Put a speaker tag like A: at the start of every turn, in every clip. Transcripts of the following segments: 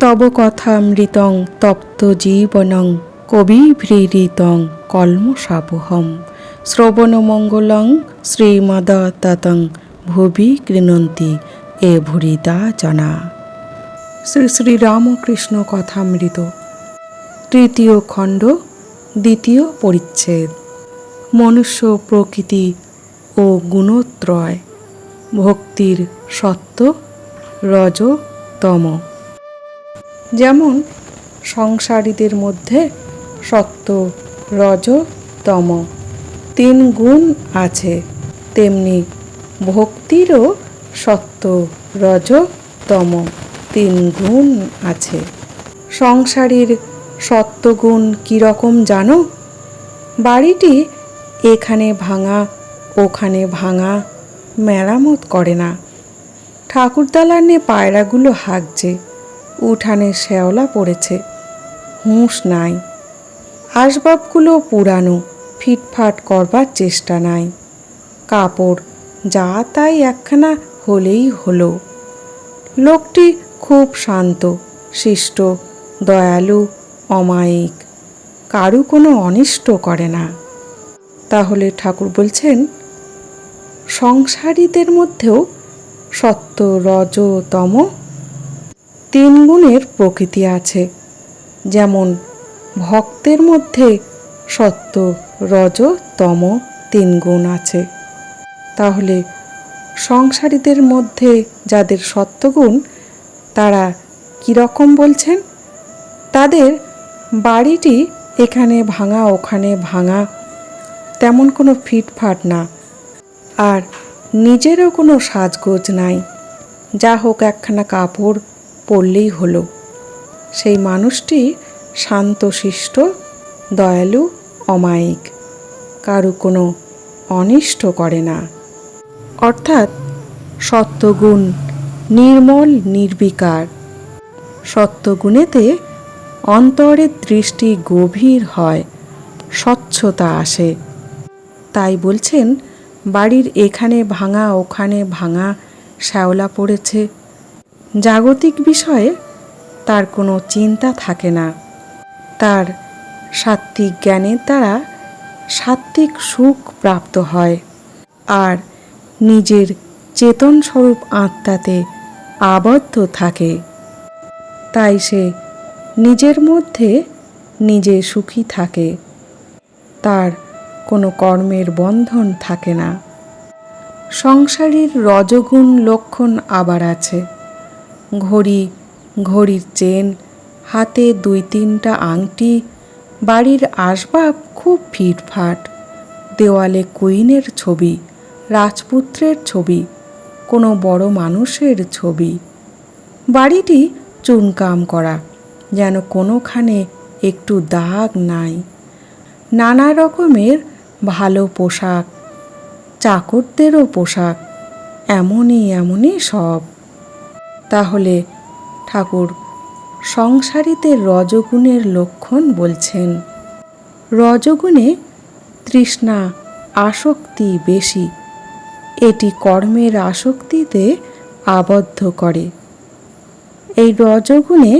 A: তব কথামৃতং তপ্ত জীবনং কবিভৃহৃতং কল্মষাপহম শ্রবণমঙ্গলং শ্রীমদততং ভুবি গৃণন্তি এ ভুরিদা জনা। শ্রী শ্রী রামকৃষ্ণ কথামৃত, তৃতীয় খণ্ড, দ্বিতীয় পরিচ্ছেদ। মনুষ্য প্রকৃতি ও গুণত্রয়, ভক্তির সত্ত্ব, রজ, তম। যেমন সংসারীদের মধ্যে সত্ত্ব, রজ, তম তিন গুণ আছে, তেমনি ভক্তিরও সত্ত্ব, রজ, তম তিন গুণ আছে। সংসারীর সত্ত্বগুণ কীরকম জানো? বাড়িটি এখানে ভাঙা ওখানে ভাঙা, মেরামত করে না। ঠাকুরদালানে পায়রাগুলো হাগছে, উঠানে শ্যাওলা পড়েছে, হুঁশ নাই। আসবাবগুলো পুরানো, ফিটফাট করবার চেষ্টা নাই। কাপড় যা তাই একখানা হলেই হলো। লোকটি খুব শান্ত, শিষ্ট, দয়ালু, অমায়িক, কারু কোনো অনিষ্ট করে না। তাহলে ঠাকুর বলছেন, সংসারীদের মধ্যেও সত্ত্ব, রজ, তম তিন গুণের প্রকৃতি আছে। যেমন ভক্তের মধ্যে সত্ত্ব, রজ, তম তিন গুণ আছে। তাহলে সংসারীদের মধ্যে যাদের সত্ত্বগুণ, তারা কীরকম বলছেন? তাদের বাড়িটি এখানে ভাঙা ওখানে ভাঙা, তেমন কোনো ফিটফাট না, আর নিজেরও কোনো সাজগোজ নাই। যা হোক একখানা কাপড় পরলেই হলো। সেই মানুষটি শান্তশিষ্ট, দয়ালু, অমায়িক, কারু কোনো অনিষ্ট করে না। অর্থাৎ সত্ত্বগুণ নির্মল, নির্বিকার। সত্ত্বগুণেতে অন্তরের দৃষ্টি গভীর হয়, স্বচ্ছতা আসে। তাই বলছেন, বাড়ির এখানে ভাঙা ওখানে ভাঙা, শ্যাওলা পড়েছে, জাগতিক বিষয়ে তার কোনো চিন্তা থাকে না। তার সাত্ত্বিক জ্ঞানের দ্বারা সাত্ত্বিক সুখ প্রাপ্ত হয়, আর নিজের চেতনস্বরূপ আত্মাতে আবদ্ধ থাকে। তাই সে নিজের মধ্যে নিজে সুখী থাকে, তার কোনো কর্মের বন্ধন থাকে না। সংসারীর রজগুণ লক্ষণ আবার আছে। ঘড়ির চেন, হাতে 2-3টা আংটি, বাড়ির আসবাব খুব ফিটফাট, দেওয়ালে কুইনের ছবি, রাজপুত্রের ছবি, কোনো বড় মানুষের ছবি। বাড়িটি চুনকাম করা, যেন কোনোখানে একটু দাগ নাই। নানা রকমের ভালো পোশাক, চাকরদেরও পোশাক, এমনই সব। তাহলে ঠাকুর সংসারীদের রজগুণের লক্ষণ বলছেন। রজগুণে তৃষ্ণা, আসক্তি বেশি। এটি কর্মের আসক্তিতে আবদ্ধ করে। এই রজগুণে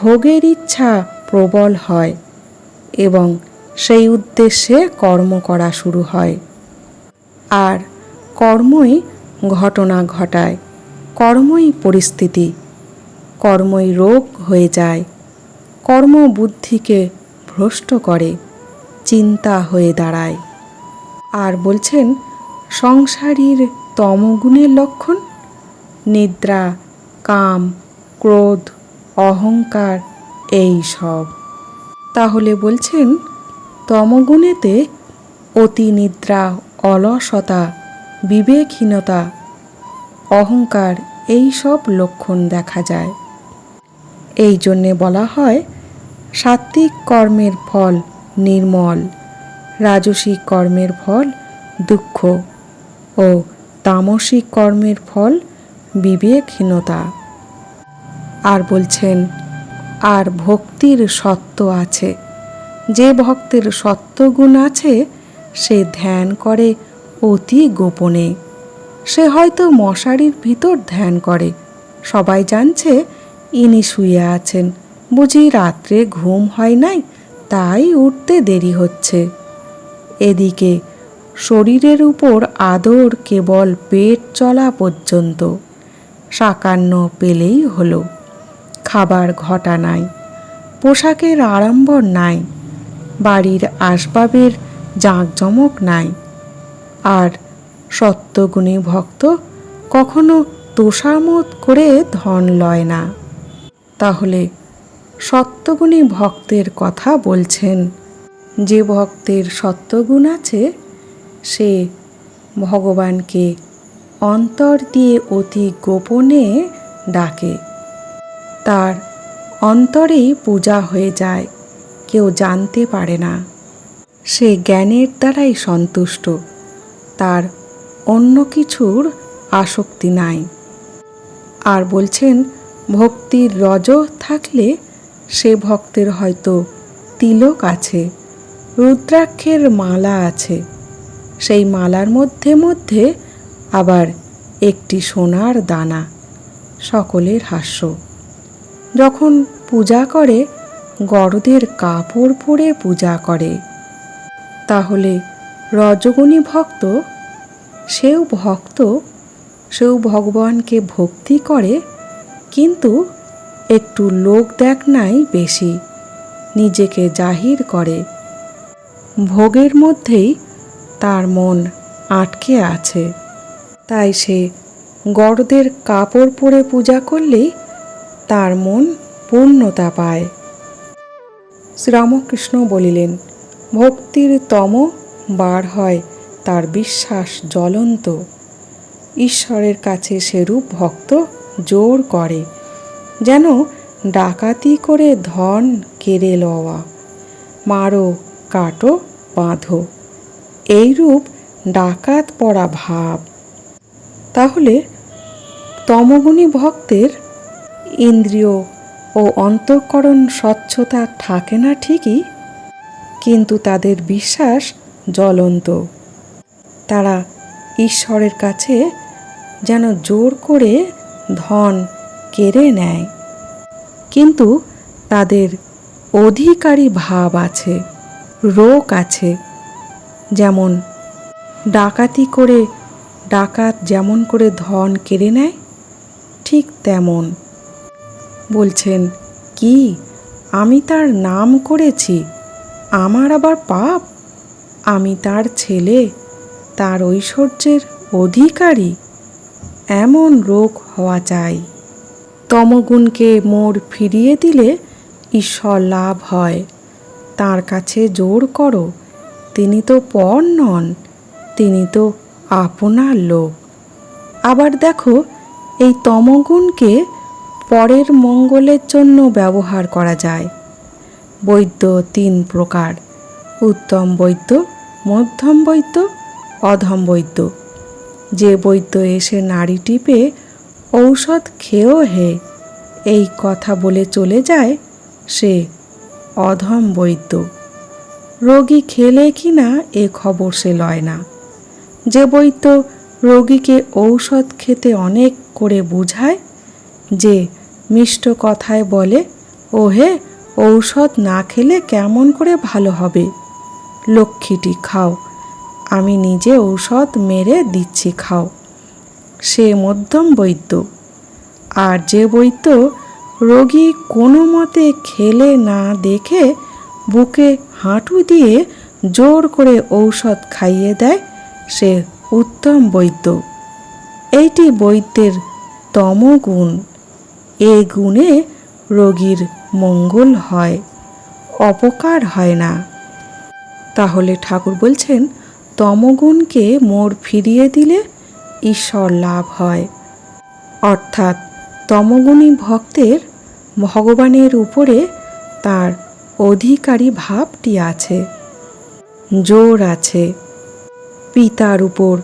A: ভোগের ইচ্ছা প্রবল হয় এবং সেই উদ্দেশ্যে কর্ম করা শুরু হয়। আর কর্মই ঘটনা ঘটায়, কর্মই পরিস্থিতি, কর্মই রোগ হয়ে যায়। কর্ম বুদ্ধিকে ভ্রষ্ট করে, চিন্তা হয়ে দাঁড়ায়। আর বলছেন, সংসারীর তমগুণের লক্ষণ নিদ্রা, কাম, ক্রোধ, অহংকার, এই সব। তাহলে বলছেন, তমগুণেতে অতি নিদ্রা, অলসতা, বিবেকহীনতা, অহংকার, এই সব লক্ষণ দেখা যায়। এই জন্যে বলা হয়, সাত্ত্বিক কর্মের ফল নির্মল, রাজসিক কর্মের ফল দুঃখ ও তামসিক কর্মের ফল বিবেকহীনতা। আর বলছেন, আর ভক্তির সত্ত্ব আছে। যে ভক্তের সত্ত্বগুণ আছে, সে ধ্যান করে অতি গোপনে। সে হয়তো মশারির ভিতর ধ্যান করে, সবাই জানছে, ইনি শুয়ে আছেন, বুঝি রাত্রে ঘুম হয় নাই, তাই উঠতে দেরি হচ্ছে। এদিকে শরীরের উপর আদর কেবল পেট চলা পর্যন্ত, সাকান্ন পেলেই হলো। খাবার ঘটা নাই, পোশাকের আড়ম্বর নাই, বাড়ির আসবাবের জাঁকজমক নাই। আর সত্যগুণী ভক্ত কখনো তোষামোদ করে ধন লয় না। তাহলে সত্যগুণী ভক্তের কথা বলছেন। যে ভক্তের সত্যগুণ আছে সে ভগবানকে অন্তর দিয়ে অতি গোপনে ডাকে। তার অন্তরেই পূজা হয়ে যায়, কেউ জানতে পারে না। সে জ্ঞানের দ্বারাই সন্তুষ্ট, তার অন্য কিছুর আসক্তি নাই। আর বলছেন ভক্তির রজ থাকলে সে ভক্তের হয়তো তিলক আছে, রুদ্রাক্ষের মালা আছে, সেই মালার মধ্যে মধ্যে আবার একটি সোনার দানা। সকলের হাস্য। যখন পূজা করে গরদের কাপড় পরে পূজা করে। তাহলে রজগুণী ভক্ত, সেও ভগবানকে ভক্তি করে, কিন্তু একটু লোক দেখানোই বেশি, নিজেকে জাহির করে। ভোগের মধ্যেই তার মন আটকে আছে, তাই সে গরদের কাপড় পরে পূজা করলেই তার মন পূর্ণতা পায়। শ্রীরামকৃষ্ণ বলিলেন, ভক্তির তম বার হয় তার বিশ্বাস জ্বলন্ত। ঈশ্বরের কাছে সেরূপ ভক্ত জোর করে, যেন ডাকাতি করে ধন কেড়ে লওয়া, মারো কাটো বাঁধো, এইরূপ ডাকাত পড়া ভাব। তাহলে তমগুণী ভক্তের ইন্দ্রিয় ও অন্তঃকরণ স্বচ্ছতা থাকে না ঠিকই, কিন্তু তাদের বিশ্বাস জ্বলন্ত। তারা ঈশ্বরের কাছে যেন জোর করে ধন কেড়ে নেয়, কিন্তু তাদের অধিকারী ভাব আছে, রোগ আছে। যেমন ডাকাতি করে ডাকাত যেমন করে ধন কেড়ে নেয়, ঠিক তেমন। বলছেন কি, আমি তার নাম করেছি, আমার আবার পাপ, আমি তার ছেলে, তার ঐশ্বর্যের অধিকারী, এমন রোগ হওয়া চাই। তমগুণকে মোড় ফিরিয়ে দিলে ঈশ্বর লাভ হয়। তার কাছে জোর করো, তিনি তো পর নন, তিনি তো আপনার লোক। আবার দেখো, এই তমগুণকে পরের মঙ্গলের জন্য ব্যবহার করা যায়। বৈদ্য তিন প্রকার, উত্তম বৈদ্য, মধ্যম বৈদ্য, অধম বৈদ্য। যে বৈদ্য এসে নাড়ি টিপে ঔষধ খেয়েও হে এই কথা বলে চলে যায়, সে অধম বৈদ্য। রোগী খেলে কি না এ খবর সে লয় না। যে বৈদ্য রোগীকে ঔষধ খেতে অনেক করে বুঝায়, যে মিষ্ট কথায় বলে, ও হে, ঔষধ না খেলে কেমন করে ভালো হবে, লক্ষ্মীটি খাও, আমি নিজে ঔষধ মেরে দিচ্ছি খাও, সে মধ্যম বৈদ্য। আর যে বৈদ্য রোগী কোনো মতে খেলে না দেখে বুকে হাঁটু দিয়ে জোর করে ঔষধ খাইয়ে দেয়, সে উত্তম বৈদ্য। এইটি বৈদ্যের তমগুণ। এ গুণে রোগীর মঙ্গল হয়, অপকার হয় না। তাহলে ঠাকুর বলছেন, তমগুণকে মোড় ফিরিয়ে দিলে ঈশ্বর লাভ হয়। অর্থাৎ তমগুণী ভক্তের ভগবানের উপরে তার অধিকারী ভাবটি আছে, জোর আছে। পিতার উপর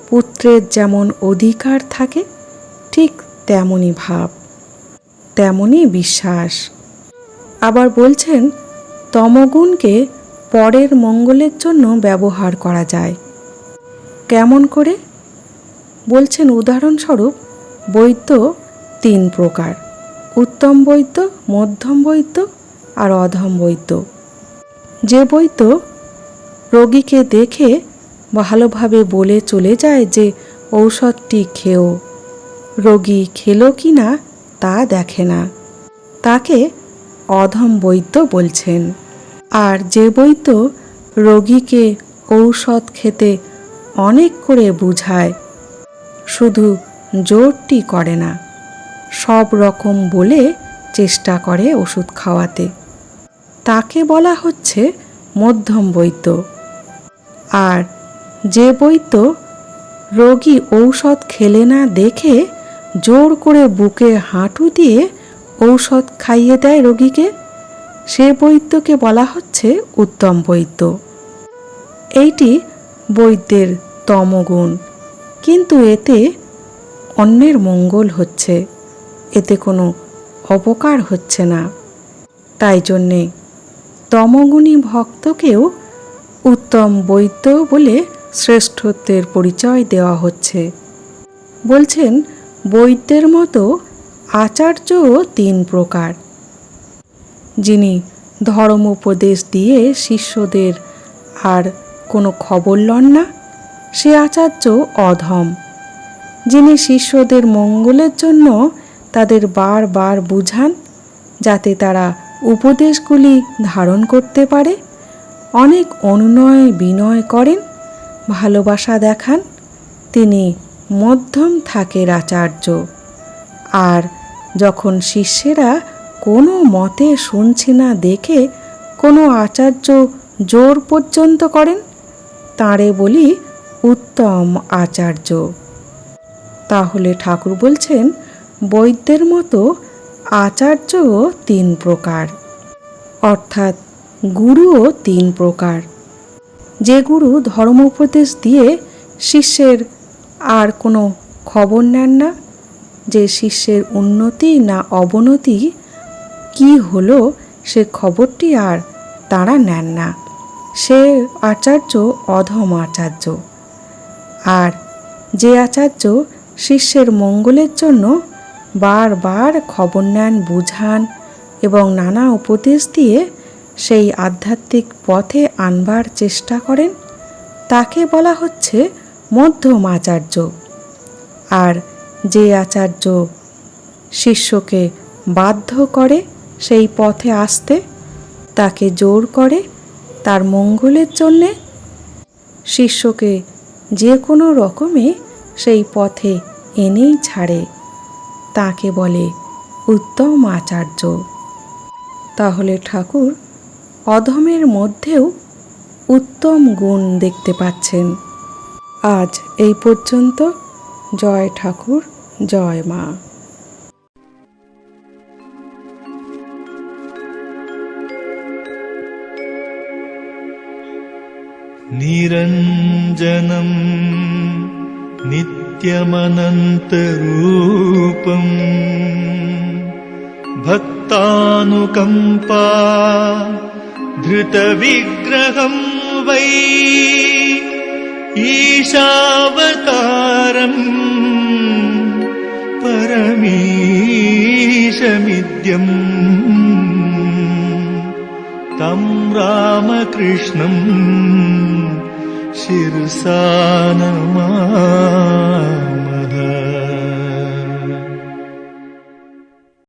A: পুত্রের যেমন অধিকার থাকে, ঠিক তেমনই ভাব, তেমনই বিশ্বাস। আবার বলছেন তমগুণকে পরের মঙ্গলের জন্য ব্যবহার করা যায়। কেমন করে? বলছেন উদাহরণস্বরূপ, বৈদ্য তিন প্রকার, উত্তম বৈদ্য, মধ্যম বৈদ্য আর অধম বৈদ্য। যে বৈদ্য রোগীকে দেখে ভালোভাবে বলে চলে যায় যে ঔষধটি খেও, রোগী খেলো কি না তা দেখে না, তাকে অধম বৈদ্য বলছেন। আর যে বৈদ্য রোগীকে ঔষধ খেতে অনেক করে বুঝায়, শুধু জোরটি করে না, সব রকম বলে চেষ্টা করে ওষুধ খাওয়াতে, তাকে বলা হচ্ছে মধ্যম বৈদ্য। আর যে বৈদ্য রোগী ঔষধ খেলে না দেখে জোর করে বুকে হাঁটু দিয়ে ঔষধ খাইয়ে দেয় রোগীকে, সে বৈদ্যকে বলা হচ্ছে উত্তম বৈদ্য। এইটি বৈদ্যের তমগুণ, কিন্তু এতে অন্যের মঙ্গল হচ্ছে, এতে কোনো অপকার হচ্ছে না। তাই জন্যে তমগুণী ভক্তকেও উত্তম বৈদ্য বলে শ্রেষ্ঠত্বের পরিচয় দেওয়া হচ্ছে। বলছেন বৈদ্যের মতো আচার্যও 3 প্রকার। যিনি ধর্ম উপদেশ দিয়ে শিষ্যদের আর কোনো খবর লন না, সে আচার্য অধম। যিনি শিষ্যদের মঙ্গলের জন্য তাদের বারবার বুঝান, যাতে তারা উপদেশগুলি ধারণ করতে পারে, অনেক অনুনয় বিনয় করেন, ভালোবাসা দেখান, তিনি মধ্যম থাকের আচার্য। আর যখন শিষ্যেরা কোনো মতে শুনছে না দেখে কোনো আচার্য জোর পর্যন্ত করেন, তাঁরে বলি উত্তম আচার্য। তাহলে ঠাকুর বলছেন বৈদ্যের মতো আচার্যও 3 প্রকার, অর্থাৎ গুরুও 3 প্রকার। যে গুরু ধর্ম উপদেশ দিয়ে শিষ্যের আর কোনো খবর নেন না, যে শিষ্যের উন্নতি না অবনতি কি হলো সে খবরটি আর তারা নেন না, সে আচার্য অধম আচার্য। আর যে আচার্য শিষ্যের মঙ্গলের জন্য বারবার খবর নেন, বুঝান এবং নানা উপদেশ দিয়ে সেই আধ্যাত্মিক পথে আনবার চেষ্টা করেন, তাকে বলা হচ্ছে মধ্যম আচার্য। আর যে আচার্য শিষ্যকে বাধ্য করে সেই পথে আসতে, তাকে জোর করে তার মঙ্গলের জন্যে, শিষ্যকে যে কোনো রকমে সেই পথে এনেই ছাড়ে, তাকে বলে উত্তম আচার্য। তাহলে ঠাকুর অধমের মধ্যেও উত্তম গুণ দেখতে পাচ্ছেন। আজ এই পর্যন্ত। জয় ঠাকুর, জয় মা।
B: নিরঞ্জনম নিত্যমনন্তরূপম ভক্তানুকম্পা ধৃতবিগ্রহম বৈ ঈশাবতারম পরমীশমিদ্যম तं रामकृष्णं शिरसा नमामः।